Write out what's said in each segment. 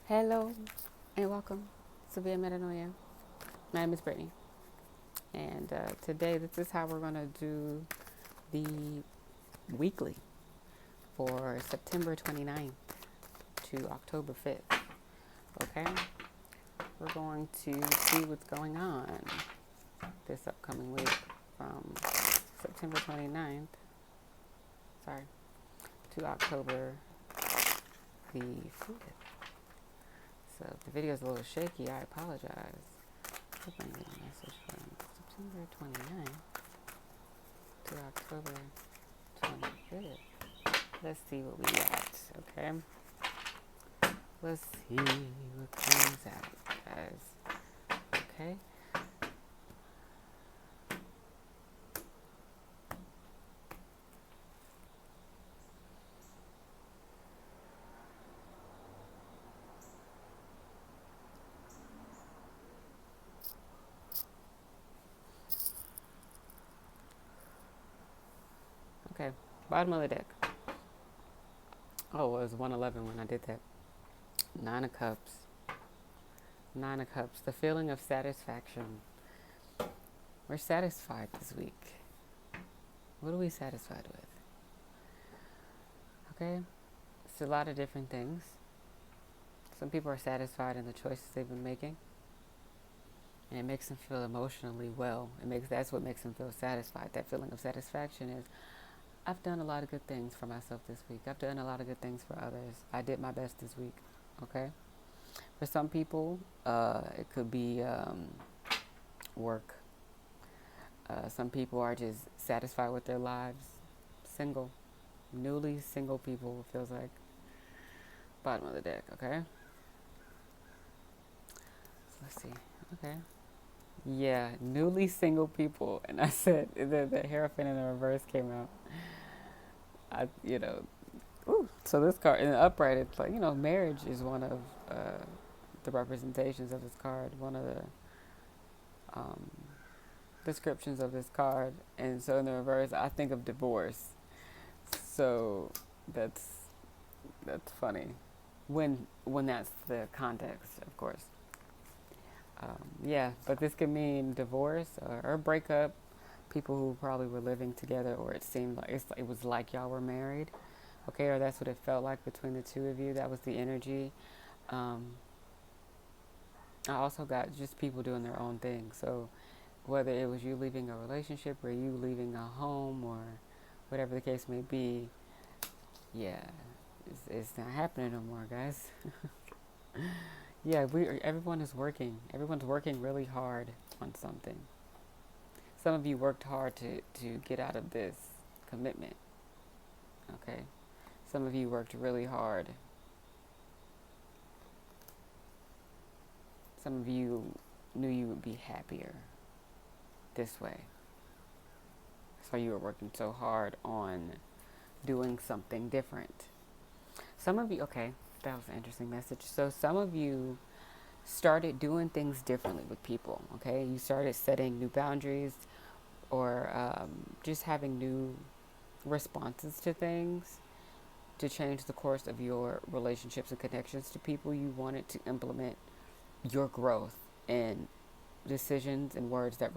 Hello and welcome to Via Metanoia. My name is Brittany, and today this is how we're going to do the weekly for September 29th to October 5th. Okay, we're going to see what's going on this upcoming week from September 29th, sorry, to October the 5th. So if the video is a little shaky, I apologize. I hope I'm getting a message from September 29th to October 25th. Let's see what we got, okay? Let's see what comes out, guys. Okay? Okay. Bottom of the deck. Oh, it was 111 when I did that. Nine of Cups. Nine of Cups. The feeling of satisfaction. We're satisfied this week. What are we satisfied with? Okay? It's a lot of different things. Some people are satisfied in the choices they've been making. And it makes them feel emotionally well. That's what makes them feel satisfied. That feeling of satisfaction is, I've done a lot of good things for myself this week. I've done a lot of good things for others. I did my best this week. Okay? For some people, it could be work. Some people are just satisfied with their lives. Single. Newly single people, feels like. Bottom of the deck, okay? So let's see. Okay. Yeah, newly single people. And I said, the Hierophant in the reverse came out. So this card, in the upright, it's like, marriage is one of the representations of this card. One of the um, descriptions of this card. And so in the reverse, I think of divorce. So that's funny. When that's the context, of course. Yeah, but this could mean divorce or breakup. People who probably were living together, or it seemed like it was like y'all were married, okay, or that's what it felt like between the two of you. That was the energy. Um, I also got just people doing their own thing. So whether it was you leaving a relationship or you leaving a home or whatever the case may be, yeah, it's not happening no more, guys. Yeah, everyone is working. Everyone's working really hard on something. Some of you worked hard to get out of this commitment. Okay. Some of you worked really hard. Some of you knew you would be happier this way. So you were working so hard on doing something different. Some of you, okay, that was an interesting message. So some of you started doing things differently with people, okay? You started setting new boundaries or just having new responses to things to change the course of your relationships and connections to people. You wanted to implement your growth and decisions and words that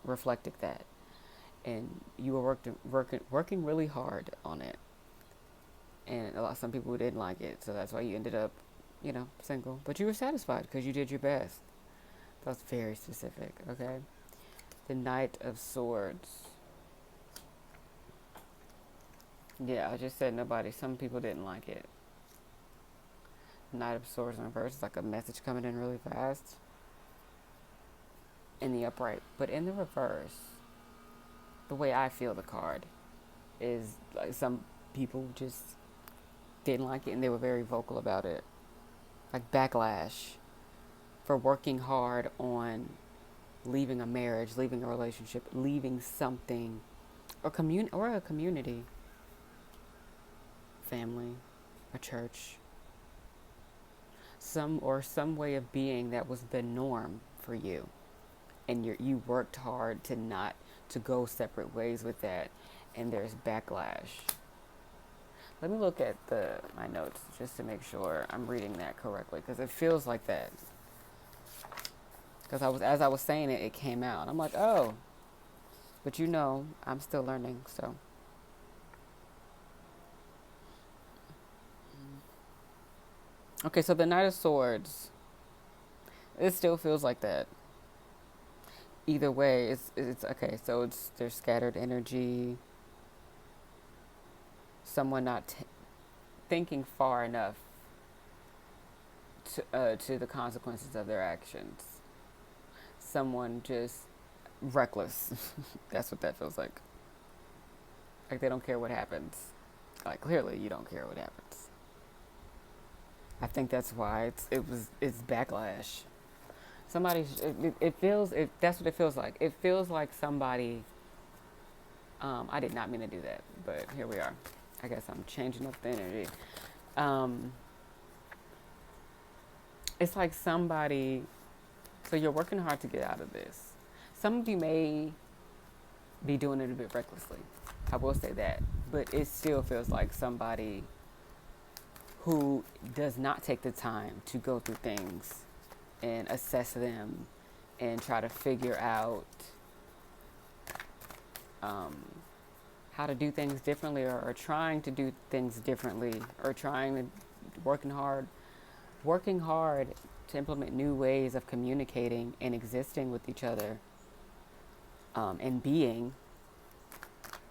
reflected that. And you were working really hard on it. And some people didn't like it, so that's why you ended up, single. But you were satisfied because you did your best. That's very specific, okay? The Knight of Swords. Yeah, I just said nobody. Some people didn't like it. Knight of Swords in reverse is like a message coming in really fast. In the upright. But in the reverse, the way I feel the card is like some people just didn't like it and they were very vocal about it. Like backlash for working hard on leaving a marriage, leaving a relationship, leaving something or a community, family, a church, some way of being that was the norm for you, and you worked hard to go separate ways with that, and there's backlash. Let me look at my notes just to make sure I'm reading that correctly, because it feels like that. Because as I was saying it, it came out. I'm like, oh, but I'm still learning. So, okay, so the Knight of Swords, it still feels like that. Either way, it's okay. So there's scattered energy, someone not thinking far enough to the consequences of their actions. Someone just reckless. That's what that feels like. Like they don't care what happens. Like clearly you don't care what happens. I think that's why it's backlash. Somebody it feels it that's what it feels like. It feels like somebody I did not mean to do that, but here we are. I guess I'm changing up the energy. Um, it's like somebody, so you're working hard to get out of this. Some of you may be doing it a bit recklessly. I will say that. But it still feels like somebody who does not take the time to go through things and assess them and try to figure out how to do things differently, or trying to do things differently, or working hard to implement new ways of communicating and existing with each other, and being.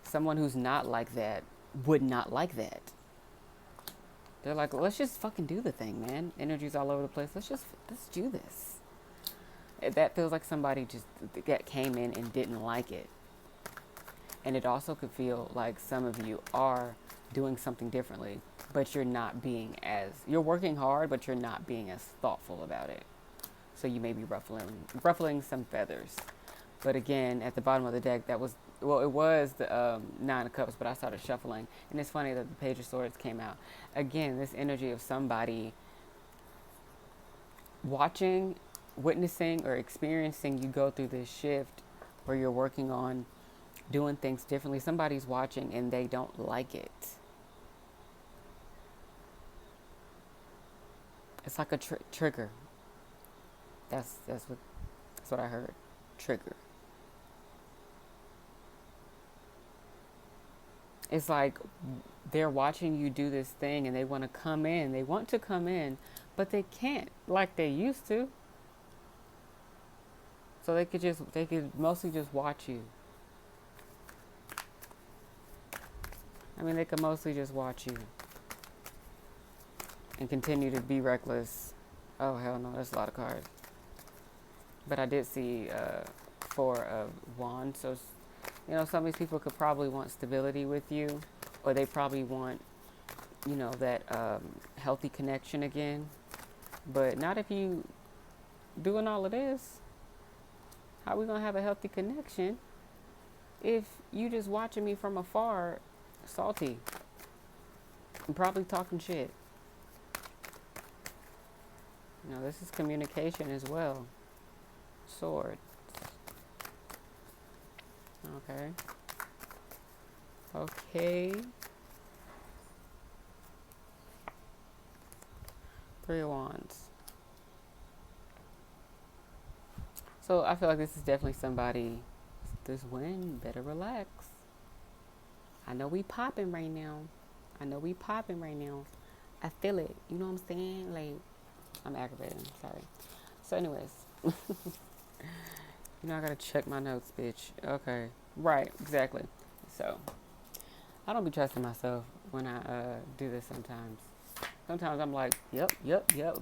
Someone who's not like that would not like that. They're like, let's just fucking do the thing, man. Energy's all over the place. Let's do this. That feels like somebody just that came in and didn't like it. And it also could feel like some of you are doing something differently, but you're you're working hard, but you're not being as thoughtful about it. So you may be ruffling some feathers. But again, at the bottom of the deck, it was the Nine of Cups, but I started shuffling. And it's funny that the Page of Swords came out. Again, this energy of somebody watching, witnessing, or experiencing you go through this shift where you're working on doing things differently. Somebody's watching and they don't like it. It's like a trigger. That's what I heard. Trigger. It's like they're watching you do this thing and they want to come in. They want to come in, but they can't like they used to. So they could mostly just watch you. I mean, they could mostly just watch you and continue to be reckless. Oh, hell no, that's a lot of cards. But I did see Four of Wands. So, some of these people could probably want stability with you, or they probably want, that healthy connection again. But not if you doing all of this. How are we going to have a healthy connection if you just watching me from afar, salty, and probably talking shit? This is communication as well. Sword. Okay. Three of Wands. So I feel like this is definitely somebody. This wind, better relax. I know we popping right now. I feel it. You know what I'm saying? Like, I'm aggravated. Sorry. So anyways. I gotta check my notes, bitch. Okay. Right, exactly. So, I don't be trusting myself when I do this sometimes. Sometimes I'm like, yep.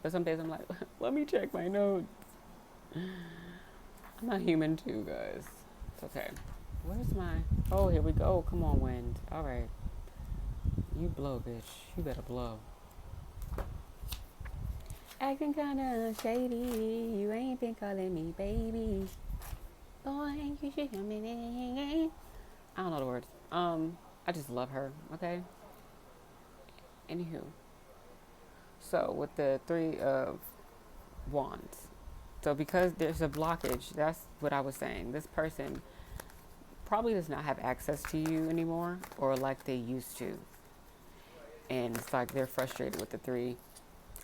But some days I'm like, let me check my notes. I'm not human too, guys. It's okay. Oh, here we go. Come on, wind. All right. You blow, bitch. You better blow. Acting kinda shady. You ain't been calling me baby. Boy, you should hear me. I don't know the words. I just love her. Okay. Anywho. So with the Three of Wands. So because there's a blockage, that's what I was saying. This person probably does not have access to you anymore, or like they used to. And it's like they're frustrated with the Three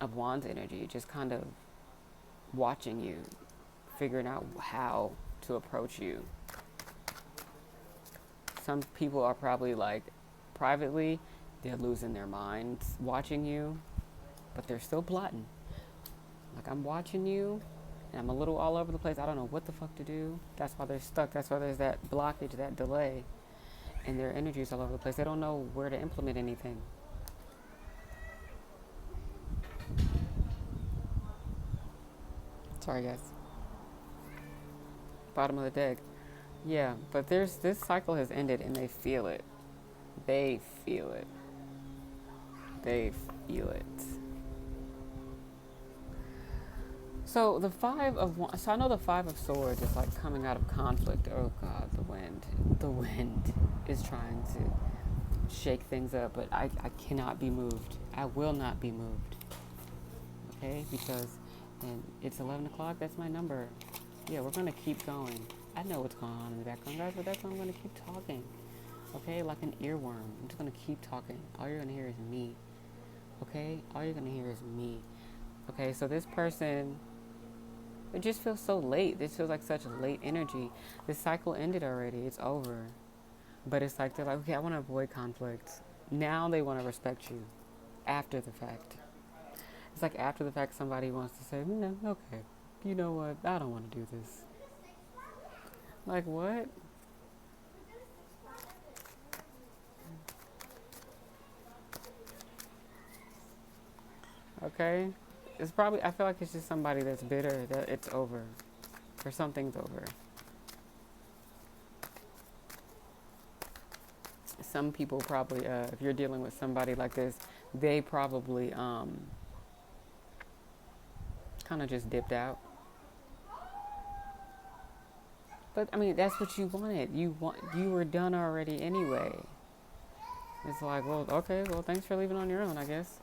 of Wands energy, just kind of watching you, figuring out how to approach you. Some people are probably like, privately, they're losing their minds watching you, but they're still plotting. Like, I'm watching you, and I'm a little all over the place. I don't know what the fuck to do. That's why they're stuck. That's why there's that blockage, that delay, and their energy's all over the place. They don't know where to implement anything. Sorry, guys. Bottom of the deck. Yeah, but this cycle has ended, and they feel it. They feel it. They feel it. So the so I know the Five of Swords is like coming out of conflict. Oh God, the wind. The wind is trying to shake things up, but I cannot be moved. I will not be moved. Okay, because and it's 11 o'clock. That's my number. Yeah, we're gonna keep going. I know what's going on in the background, guys, but that's why I'm gonna keep talking. Okay, like an earworm. I'm just gonna keep talking. All you're gonna hear is me. Okay, all you're gonna hear is me. Okay, so this person, it just feels so late. This feels like such late energy. This cycle ended already. It's over. But it's like they're like, okay, I want to avoid conflict. Now they want to respect you after the fact. It's like after the fact somebody wants to say, no, okay, you know what? I don't want to do this. Like, what? Okay. It's probably, I feel like it's just somebody that's bitter that it's over. Or something's over. Some people probably, if you're dealing with somebody like this, they probably kind of just dipped out. But I mean, that's what you wanted. You were done already anyway. It's like, well, okay, well, thanks for leaving on your own, I guess.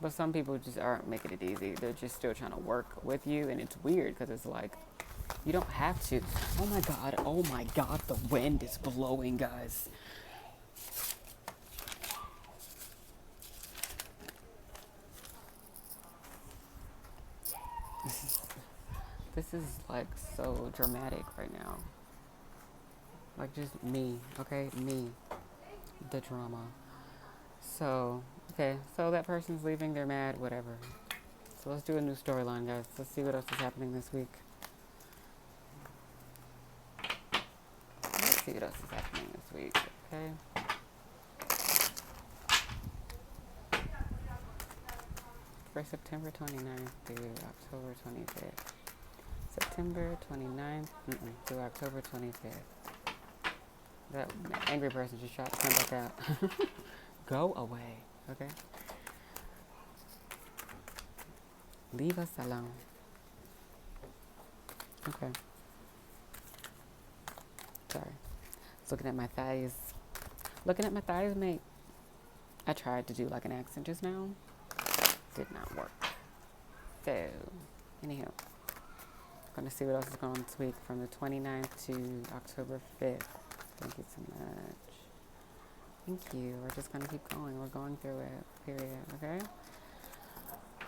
But some people just aren't making it easy. They're just still trying to work with you, and it's weird because it's like, you don't have to. Oh my God, the wind is blowing, guys. This is like so dramatic right now. Like just me, okay? Me. The drama. So, okay, so that person's leaving, they're mad, whatever. So let's do a new storyline, guys. Let's see what else is happening this week. Let's see what else is happening this week, okay? For September 29th through October 25th. September 29th through October 25th. That angry person just tried to come back out. Go away, okay? Leave us alone. Okay. Sorry. Looking at my thighs. Looking at my thighs, mate. I tried to do like an accent just now. Did not work. So, anyhow. Gonna see what else is going on this week from the 29th to October 5th. Thank you so much. Thank you. We're just gonna keep going. We're going through it. Period. Okay?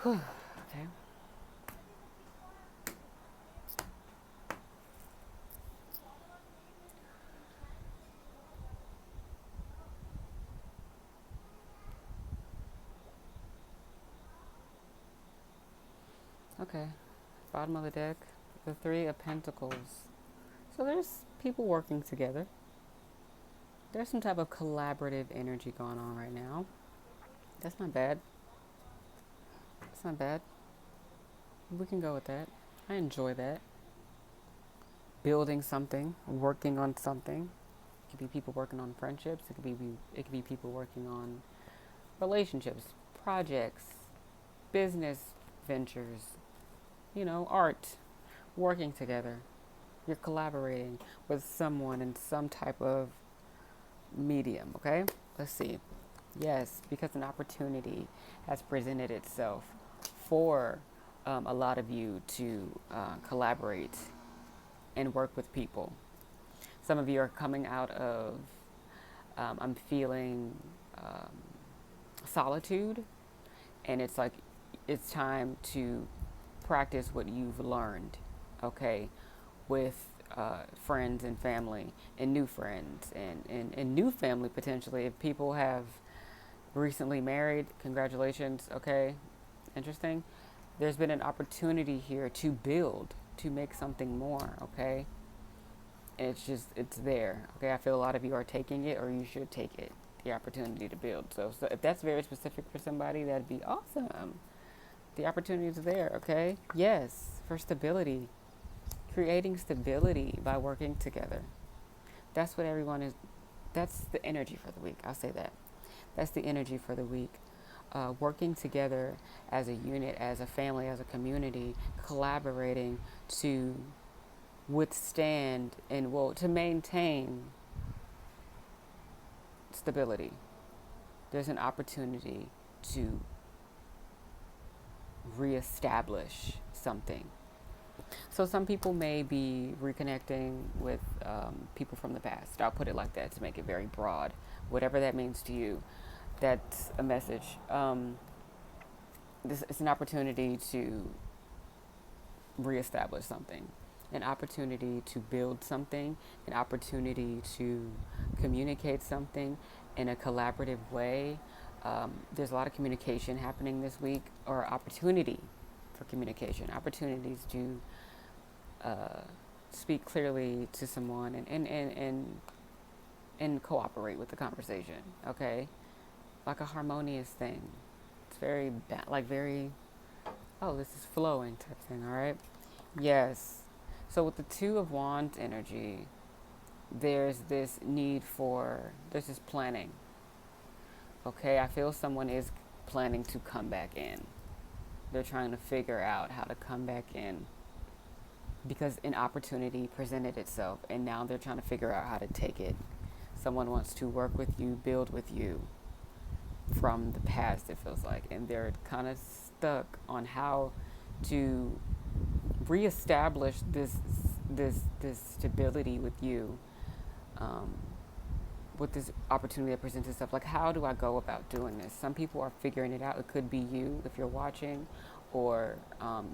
Whew. Okay. Okay. Bottom of the deck. The Three of Pentacles. So there's people working together. There's some type of collaborative energy going on right now. That's not bad. That's not bad. We can go with that. I enjoy that. Building something, working on something. It could be people working on friendships. It could be people working on relationships, projects, business ventures, art, working together. You're collaborating with someone in some type of medium, okay? Let's see. Yes, because an opportunity has presented itself for a lot of you to collaborate and work with people. Some of you are coming out of I'm feeling solitude, and it's like it's time to practice what you've learned, okay, with friends and family and new friends and new family potentially. If people have recently married, congratulations, okay, interesting. There's been an opportunity here to build, to make something more, okay? And it's there, okay? I feel a lot of you are taking it, or you should take it, the opportunity to build. So if that's very specific for somebody, that'd be awesome. The opportunity is there, okay? Yes, for stability, creating stability by working together. That's what everyone is, that's the energy for the week. I'll say that. That's the energy for the week. Working together as a unit, as a family, as a community, collaborating to withstand and, well, to maintain stability. There's an opportunity to reestablish something. So some people may be reconnecting with people from the past. I'll put it like that to make it very broad. Whatever that means to you, that's a message. This is an opportunity to reestablish something, an opportunity to build something, an opportunity to communicate something in a collaborative way. There's a lot of communication happening this week, or opportunity for communication, opportunities to speak clearly to someone and cooperate with the conversation, okay? Like a harmonious thing. It's very, very, oh, this is flowing type thing, all right? Yes. So with the Two of Wands energy, there's this need for, there's this planning, okay? I feel someone is planning to come back in. They're trying to figure out how to come back in because an opportunity presented itself, and now they're trying to figure out how to take it. Someone wants to work with you, build with you from the past, it feels like, and they're kind of stuck on how to reestablish this stability with you, with this opportunity that presents itself. Like, how do I go about doing this? Some people are figuring it out. It could be you if you're watching, or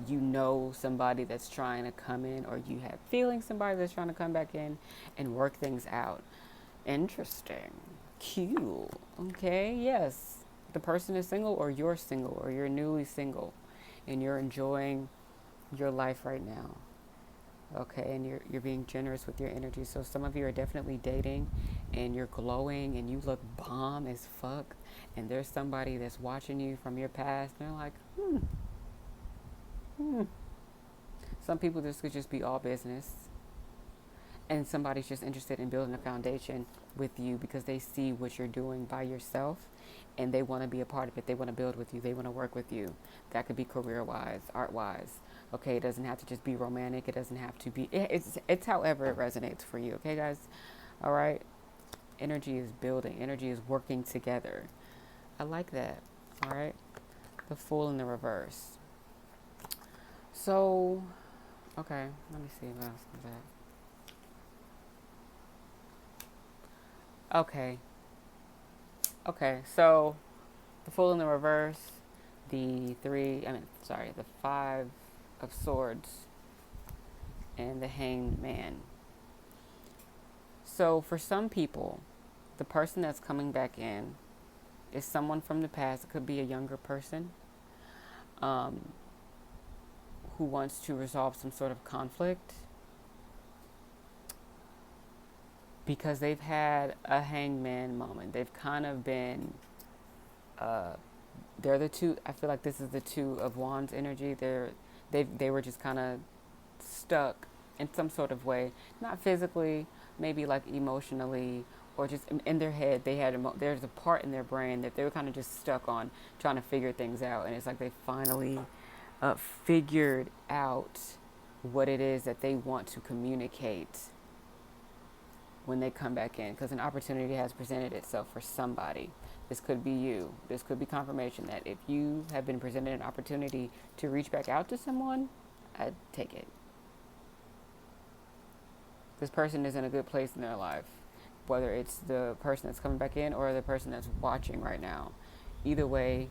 you know somebody that's trying to come in, or you have feeling somebody that's trying to come back in and work things out. Interesting. Cute. Okay, yes. The person is single, or you're single, or you're newly single, and you're enjoying your life right now. Okay, and you're being generous with your energy. So some of you are definitely dating, and you're glowing, and you look bomb as fuck. And there's somebody that's watching you from your past, and they're like, Some people, this could just be all business, and somebody's just interested in building a foundation with you because they see what you're doing by yourself, and they want to be a part of it. They want to build with you. They want to work with you. That could be career-wise, art-wise. Okay, it doesn't have to just be romantic. It doesn't have to be. It's however it resonates for you. Okay, guys. All right. Energy is building. Energy is working together. I like that. All right. The Fool in the reverse. So, okay. Let me see what else is that. Okay. So, the Fool in the reverse. The Five of Swords, and the Hanged Man. So for some people, the person that's coming back in is someone from the past. It could be a younger person who wants to resolve some sort of conflict because they've had a hangman moment. They've kind of been, they're the two, I feel like this is the Two of Wands energy. They were just kind of stuck in some sort of way, not physically, maybe like emotionally, or just in their head. There's a part in their brain that they were kind of just stuck on, trying to figure things out, and it's like they finally figured out what it is that they want to communicate when they come back in, because an opportunity has presented itself for somebody. This could be you. This could be confirmation that if you have been presented an opportunity to reach back out to someone, I'd take it. This person is in a good place in their life. whether it's the person that's coming back in or the person that's watching right now. Either way,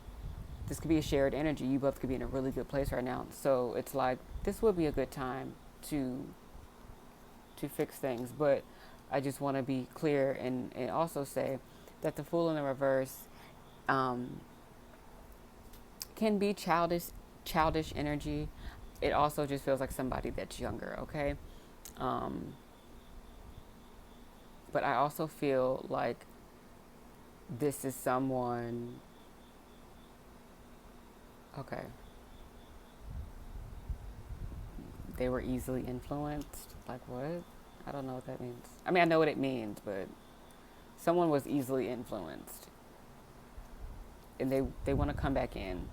this could be a shared energy. You both could be in a really good place right now. So it's like this would be a good time to fix things. But I just want to be clear and also say that the Fool in the reverse can be childish energy. It also just feels like somebody that's younger, okay? But I also feel like this is someone, okay, they were easily influenced. Like what? I don't know what that means. I mean, I know what it means, but someone was easily influenced. And they want to come back in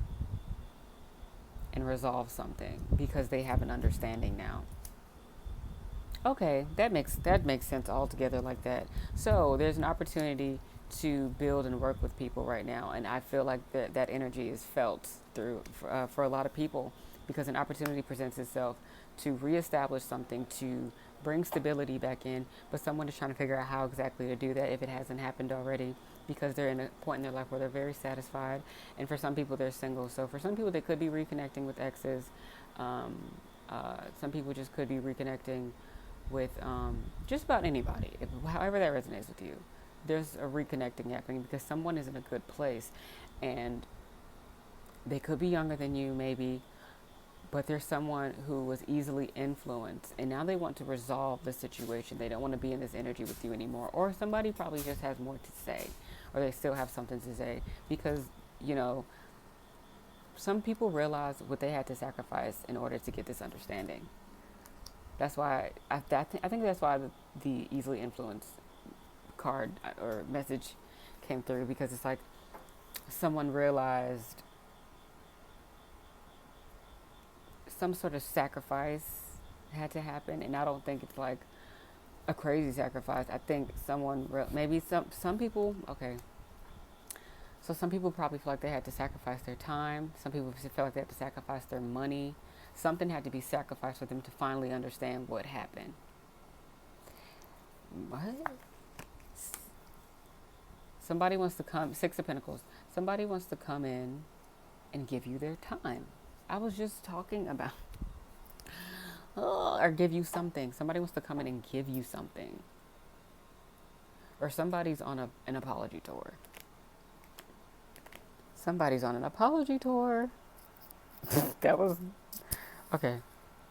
and resolve something because they have an understanding now. Okay, that makes sense altogether like that. So there's an opportunity to build and work with people right now, and I feel like that energy is felt through for a lot of people because an opportunity presents itself to reestablish something, to bring stability back in, but someone is trying to figure out how exactly to do that if it hasn't happened already, because they're in a point in their life where they're very satisfied, and for some people they're single. So for some people they could be reconnecting with exes. Some people just could be reconnecting with just about anybody, however that resonates with you. There's a reconnecting happening because someone is in a good place, and they could be younger than you maybe, but there's someone who was easily influenced, and now they want to resolve the situation. They don't want to be in this energy with you anymore, or somebody probably just has more to say, or they still have something to say because, you know, some people realize what they had to sacrifice in order to get this understanding. That's why I think that's why the easily influenced card or message came through, because it's like someone realized some sort of sacrifice had to happen, and I don't think it's like a crazy sacrifice. I think maybe some people, okay. So some people probably feel like they had to sacrifice their time. Some people feel like they had to sacrifice their money. Something had to be sacrificed for them to finally understand what happened. What? Somebody wants to come, Six of Pentacles. Somebody wants to come in and give you their time. I was just talking about, or give you something. Somebody wants to come in and give you something. Or somebody's on an apology tour. Somebody's on an apology tour. That was, okay.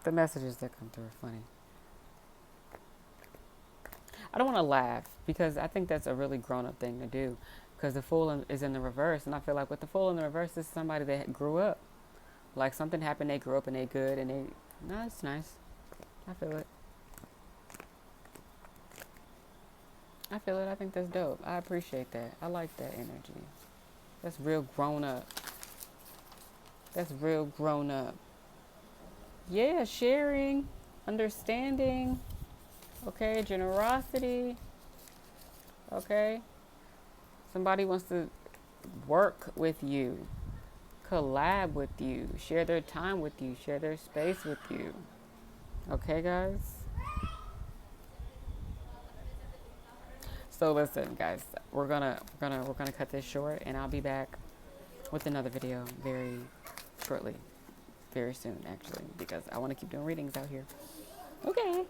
The messages that come through are funny. I don't want to laugh because I think that's a really grown-up thing to do, because the Fool is in the reverse, and I feel like with the Fool in the reverse, this is somebody that grew up. Like something happened, they grew up and they good, and no, it's nice. I feel it. I feel it. I think that's dope. I appreciate that. I like that energy. That's real grown up. That's real grown up. Yeah, sharing, understanding, okay, generosity, okay. Somebody wants to work with you, collab with you, share their time with you, share their space with you. Okay, guys? So listen, guys, we're gonna cut this short, and I'll be back with another video very shortly. Very soon, actually, because I want to keep doing readings out here. Okay.